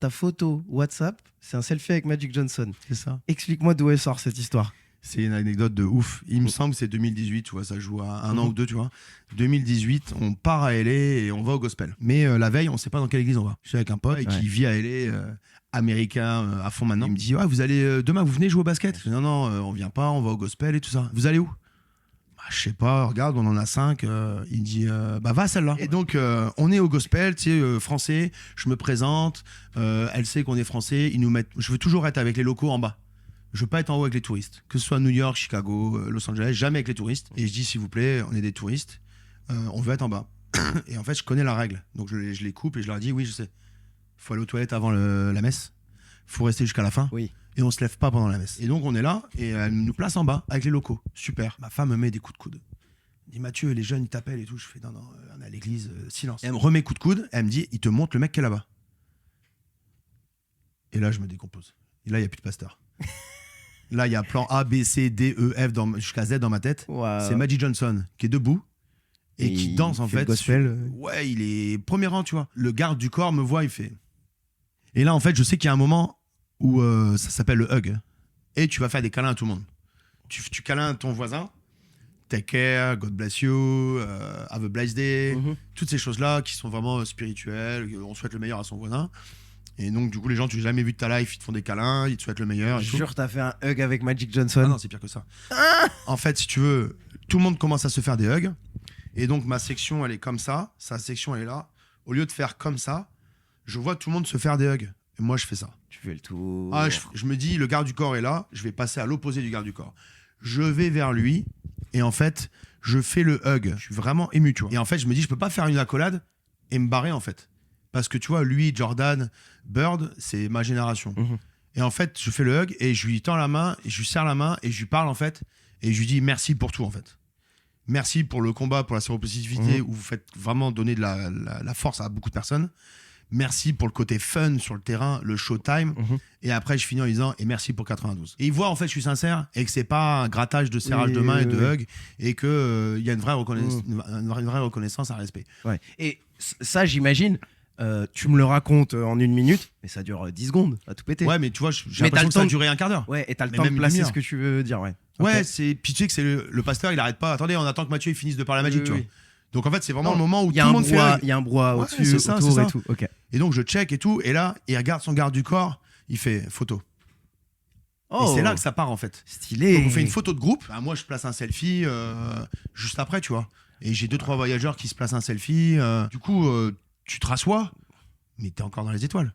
ta photo WhatsApp, c'est un selfie avec Magic Johnson. C'est ça. Explique-moi d'où elle sort cette histoire. C'est une anecdote de ouf. Il me semble que c'est 2018, tu vois, ça joue à un an ou deux, tu vois. 2018, on part à LA et on va au gospel. Mais la veille, on sait pas dans quelle église on va. Je suis avec un pote qui vit à LA, américain à fond maintenant. Il me dit, vous allez demain, vous venez jouer au basket? Je dis, non, on vient pas, on va au gospel et tout ça. Vous allez où? Je sais pas, regarde, on en a 5. Il dit, va à celle-là. Et donc, on est au gospel, tu sais, français. Je me présente. Elle sait qu'on est français. Ils nous mettent. Je veux toujours être avec les locaux en bas. Je veux pas être en haut avec les touristes. Que ce soit New York, Chicago, Los Angeles, jamais avec les touristes. Et je dis, s'il vous plaît, on est des touristes. On veut être en bas. Et en fait, je connais la règle. Donc, je les coupe et je leur dis, oui, je sais. Faut aller aux toilettes avant la messe. Faut rester jusqu'à la fin. Oui. Et on se lève pas pendant la messe. Et donc on est là et elle nous place en bas avec les locaux. Super. Ma femme me met des coups de coude. Elle dit Mathieu, les jeunes ils t'appellent et tout. Je fais non, on est à l'église, silence. Et elle me remet coup de coude. Elle me dit il te montre le mec qui est là-bas. Et là je me décompose. Et là il y a plus de pasteur. Là il y a plan A, B, C, D, E, F jusqu'à Z dans ma tête. Wow. C'est Magic Johnson qui est debout et qui danse en fait. Le gospel. Ouais, il est premier rang, tu vois. Le garde du corps me voit, il fait. Et là en fait je sais qu'il y a un moment où ça s'appelle le hug. Et tu vas faire des câlins à tout le monde. Tu câlins ton voisin, take care, God bless you, have a blessed day, toutes ces choses-là qui sont vraiment spirituelles, on souhaite le meilleur à son voisin. Et donc, du coup, les gens, tu n'as jamais vu de ta life, ils te font des câlins, ils te souhaitent le meilleur. Je jure, t'as fait un hug avec Magic Johnson. Ah non, c'est pire que ça. En fait, si tu veux, tout le monde commence à se faire des hugs. Et donc, ma section, elle est comme ça, sa section, elle est là. Au lieu de faire comme ça, je vois tout le monde se faire des hugs. Et moi, je fais ça. Tu fais le tour. Ah, je me dis, le garde du corps est là, je vais passer à l'opposé du garde du corps. Je vais vers lui, et en fait, je fais le hug. Je suis vraiment ému, tu vois. Et en fait, je me dis, je peux pas faire une accolade et me barrer, en fait. Parce que, tu vois, lui, Jordan, Bird, c'est ma génération. Et en fait, je fais le hug, et je lui tends la main, et je lui serre la main, et je lui parle, en fait, et je lui dis merci pour tout, en fait. Merci pour le combat, pour la séropositivité, où vous faites vraiment donner de la force à beaucoup de personnes. Merci pour le côté fun sur le terrain, le showtime. Et après, je finis en disant et merci pour 92. Et il voit en fait, je suis sincère et que c'est pas un grattage de serrage de main et de hug et que il y a une vraie reconnaissance, un respect. Ouais. Et ça, j'imagine, tu me le racontes en 1 minute, mais ça dure 10 secondes à tout péter. Ouais, mais tu vois, j'ai l'impression que ça a duré un quart d'heure. Ouais, et t'as le Mais temps de même placer une ce que tu veux dire, ouais. Ouais, Okay. puis tu sais que c'est le pasteur, il arrête pas. Attendez, on attend que Mathieu il finisse de parler la magie, tu vois. Donc en fait, c'est vraiment le moment où tout le monde fait. Il y a un brouhaha au-dessus, autour et tout. Okay. Et donc je check et tout, et là, il regarde son garde du corps, il fait photo. Oh, et c'est là que ça part en fait. Stylé. Donc on fait une photo de groupe. Bah, moi, je place un selfie juste après, tu vois. Et j'ai 2-3 voyageurs qui se placent un selfie. Du coup, tu te rassois, mais t'es encore dans les étoiles.